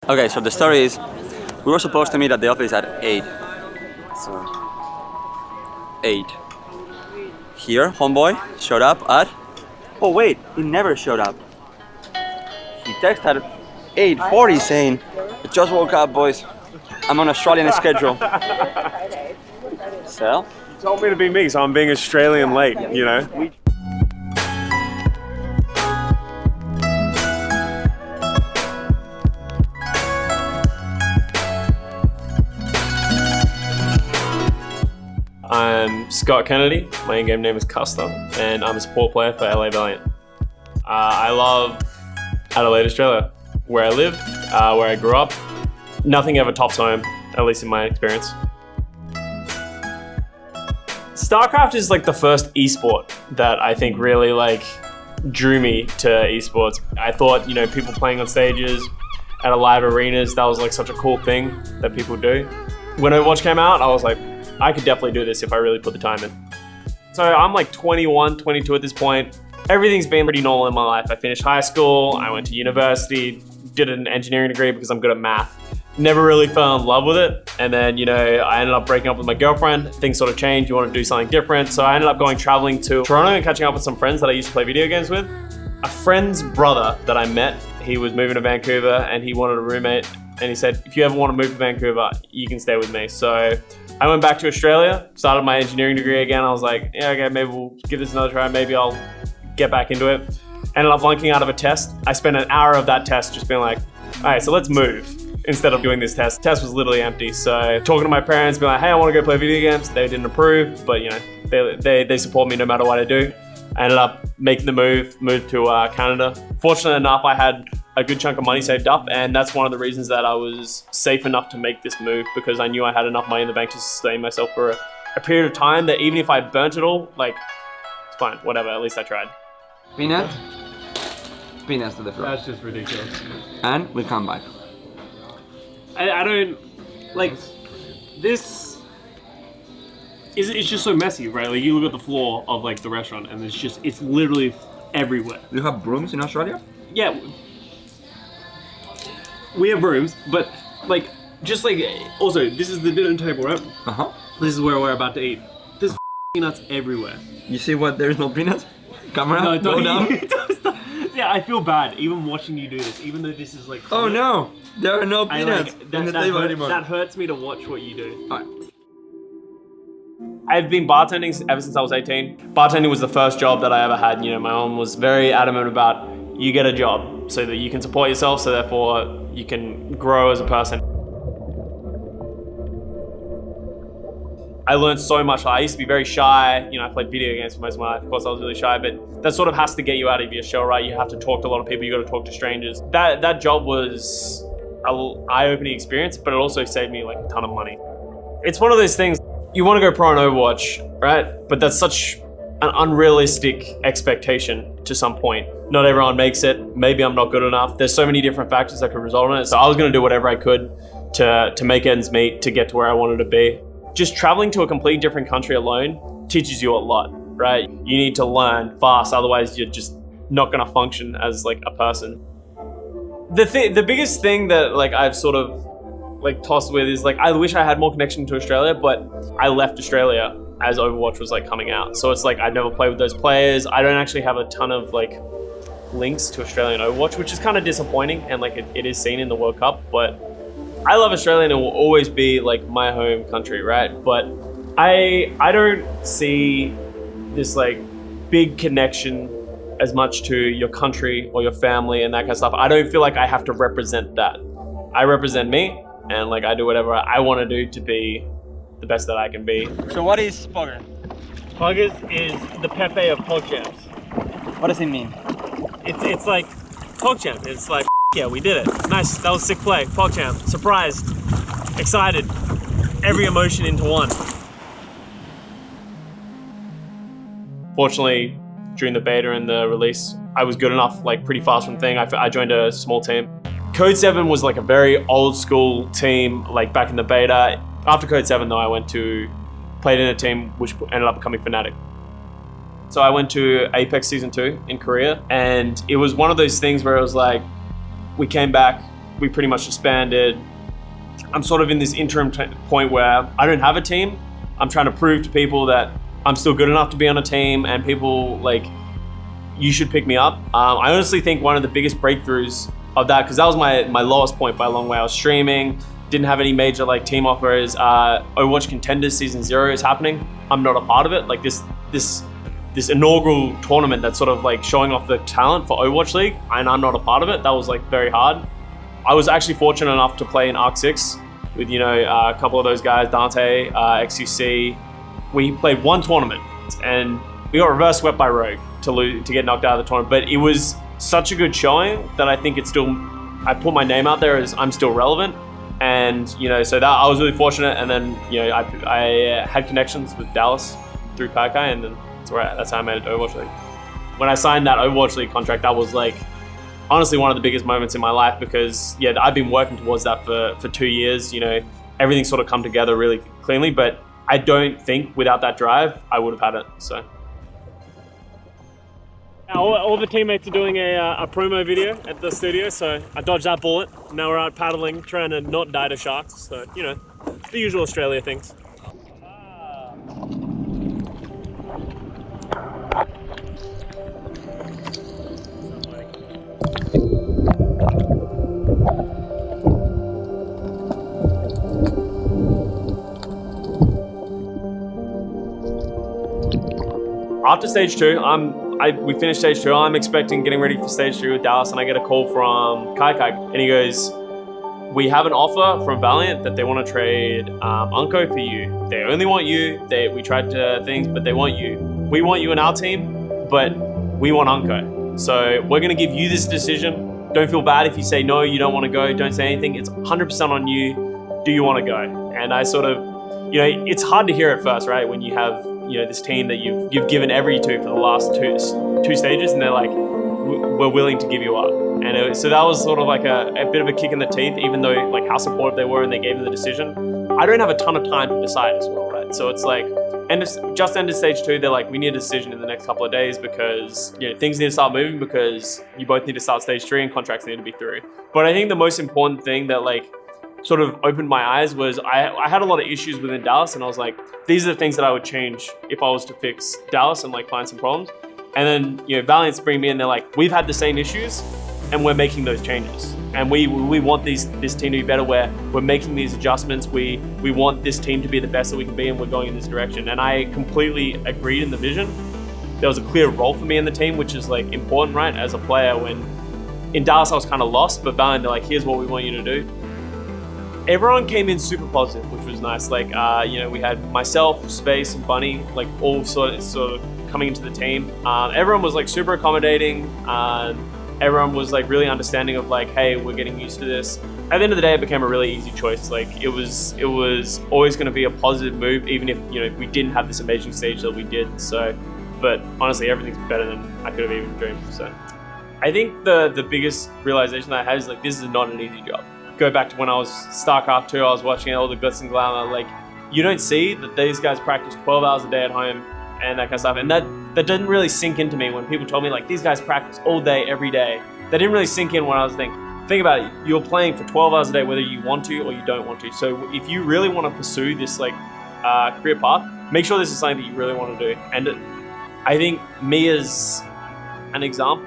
Okay, so the story is, we were supposed to meet at the office at 8. So, 8. Here, homeboy showed up at... Oh wait, he never showed up. He texted at 8:40 saying, I just woke up, boys. I'm on Australian schedule. So? You told me to be me, so I'm being Australian late, you know? I'm Scott Kennedy, my in-game name is Custa, and I'm a support player for LA Valiant. I love Adelaide, Australia, where I live, where I grew up. Nothing ever tops home, at least in my experience. StarCraft is like the first esport that I think really like drew me to esports. I thought, you know, people playing on stages at a live arenas, that was like such a cool thing that people do. When Overwatch came out, I was like, I could definitely do this if I really put the time in. So I'm like 21, 22 at this point. Everything's been pretty normal in my life. I finished high school, I went to university, did an engineering degree because I'm good at math. Never really fell in love with it. And then, you know, I ended up breaking up with my girlfriend. Things sort of changed, you want to do something different. So I ended up traveling to Toronto and catching up with some friends that I used to play video games with. A friend's brother that I met, he was moving to Vancouver and he wanted a roommate. And he said, if you ever want to move to Vancouver, you can stay with me. So I went back to Australia, started my engineering degree again. I was like, yeah, okay, maybe we'll give this another try. Maybe I'll get back into it. Ended up flunking out of a test. I spent an hour of that test just being like, all right, so let's move instead of doing this test. The test was literally empty. So talking to my parents, being like, hey, I want to go play video games. They didn't approve, but you know, they support me no matter what I do. I ended up making the moved to Canada. Fortunate enough, I had a good chunk of money saved up, and that's one of the reasons that I was safe enough to make this move, because I knew I had enough money in the bank to sustain myself for a period of time that even if I burnt it all, like, it's fine, whatever, at least I tried. Peanuts to the floor. That's just ridiculous. And we'll come back. I don't, like, this, it's just so messy, right? Like, you look at the floor of, like, the restaurant, and it's literally everywhere. Do you have brooms in Australia? Yeah. We have rooms, but like, just like, also, this is the dinner table, right? Uh-huh. This is where we're about to eat. There's peanuts everywhere. You see what? There's no peanuts? Camera, no, go down. Yeah, I feel bad even watching you do this, even though this is like... Oh no, there are no peanuts in the table anymore. That hurts me to watch what you do. All right. I've been bartending ever since I was 18. Bartending was the first job that I ever had. You know, my mom was very adamant about, you get a job so that you can support yourself, so therefore you can grow as a person. I learned so much. I used to be very shy. You know, I played video games for most of my life. Of course, I was really shy, but that sort of has to get you out of your shell, right? You have to talk to a lot of people. You got to talk to strangers. That job was an eye-opening experience, but it also saved me like a ton of money. It's one of those things. You want to go pro on Overwatch, right? But that's such an unrealistic expectation to some point. Not everyone makes it. Maybe I'm not good enough. There's so many different factors that could result in it. So I was going to do whatever I could to make ends meet, to get to where I wanted to be. Just traveling to a completely different country alone teaches you a lot, right? You need to learn fast, otherwise you're just not going to function as like a person. The biggest thing that like I've sort of like tossed with is like, I wish I had more connection to Australia, but I left Australia as Overwatch was like coming out. So it's like, I've never played with those players. I don't actually have a ton of like links to Australian Overwatch, which is kind of disappointing. And like it is seen in the World Cup, but I love Australia and it will always be like my home country, right? But I don't see this like big connection as much to your country or your family and that kind of stuff. I don't feel like I have to represent that. I represent me, and like I do whatever I want to do to be the best that I can be. So what is Pogger? Poggers is the Pepe of PogChamps. What does it mean? It's like PogChamp. It's like, yeah, we did it. Nice, that was sick play. PogChamp, surprised, excited, every emotion into one. Fortunately, during the beta and the release, I was good enough, like pretty fast from thing. I joined a small team. Code 7 was like a very old school team, like back in the beta. After Code 7 though, I played in a team which ended up becoming Fnatic. So I went to Apex Season 2 in Korea, and it was one of those things where it was like, we came back, we pretty much disbanded. I'm sort of in this interim point where I don't have a team. I'm trying to prove to people that I'm still good enough to be on a team, and people like, you should pick me up. I honestly think one of the biggest breakthroughs of that, because that was my lowest point by a long way. I was streaming, didn't have any major like team offers. Overwatch Contenders Season 0 is happening. I'm not a part of it. Like this inaugural tournament that's sort of like showing off the talent for Overwatch League, and I'm not a part of it. That was like very hard. I was actually fortunate enough to play in Arc 6 with, you know, a couple of those guys, Dante, XUC. We played one tournament and we got reverse swept by Rogue to get knocked out of the tournament. But it was such a good showing that I think I put my name out there as I'm still relevant. And, you know, so that I was really fortunate. And then, you know, I had connections with Dallas through Kai, and then that's how I made it to Overwatch League. When I signed that Overwatch League contract, that was like, honestly, one of the biggest moments in my life, because yeah, I've been working towards that for 2 years. You know, everything's sort of come together really cleanly, but I don't think without that drive, I would have had it, so. All the teammates are doing a promo video at the studio, so I dodged that bullet. Now we're out paddling, trying to not die to sharks. So, you know, the usual Australia things. After stage 2, we finished stage 2. I'm getting ready for stage 3 with Dallas, and I get a call from Kai, and he goes, "We have an offer from Valiant that they want to trade Unco for you. They only want you. We tried things, but they want you. We want you in our team, but we want Unco. So we're going to give you this decision. Don't feel bad if you say no, you don't want to go. Don't say anything. It's 100% on you. Do you want to go?" And I sort of, you know, it's hard to hear at first, right? When you have, you know, this team that you've given every to for the last two stages, and they're like, "We're willing to give you up." And so that was sort of like a bit of a kick in the teeth, even though like how supportive they were and they gave me the decision. I don't have a ton of time to decide as well, right? So it's like, just ended stage 2. They're like, "We need a decision in the next couple of days because, you know, things need to start moving because you both need to start stage 3 and contracts need to be through." But I think the most important thing that like sort of opened my eyes was I had a lot of issues within Dallas, and I was like, these are the things that I would change if I was to fix Dallas and like find some problems. And then, you know, Valiant's bring me in, they're like, "We've had the same issues and we're making those changes. And we want this team to be better, where we're making these adjustments. We want this team to be the best that we can be, and we're going in this direction." And I completely agreed in the vision. There was a clear role for me in the team, which is like important, right? As a player, when in Dallas I was kind of lost, but Valiant, they're like, "Here's what we want you to do." Everyone came in super positive, which was nice. Like, you know, we had myself, Space, and Bunny, like all sort of coming into the team. Everyone was like super accommodating. Everyone was like really understanding of like, hey, we're getting used to this. At the end of the day, it became a really easy choice. Like, it was always going to be a positive move, even if, you know, we didn't have this amazing stage that we did. So, but honestly, everything's better than I could have even dreamed. So, I think the biggest realization that I had is like, this is not an easy job. Go back to when I was StarCraft 2, I was watching all the glitz and glamour. Like, you don't see that these guys practice 12 hours a day at home and that kind of stuff. And that didn't really sink into me when people told me like, these guys practice all day, every day. That didn't really sink in when I was think about it. You're playing for 12 hours a day, whether you want to or you don't want to. So if you really want to pursue this like career path, make sure this is something that you really want to do. And I think me as an example,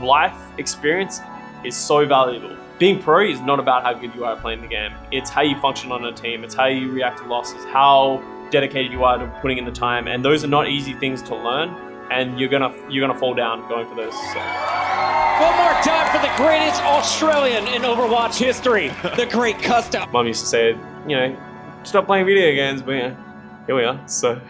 life experience is so valuable. Being pro is not about how good you are at playing the game. It's how you function on a team. It's how you react to losses, how dedicated you are to putting in the time. And those are not easy things to learn. And you're gonna fall down going for those. So. One more time for the greatest Australian in Overwatch history, the great Custa. Mum used to say, you know, stop playing video games, but yeah, here we are. So.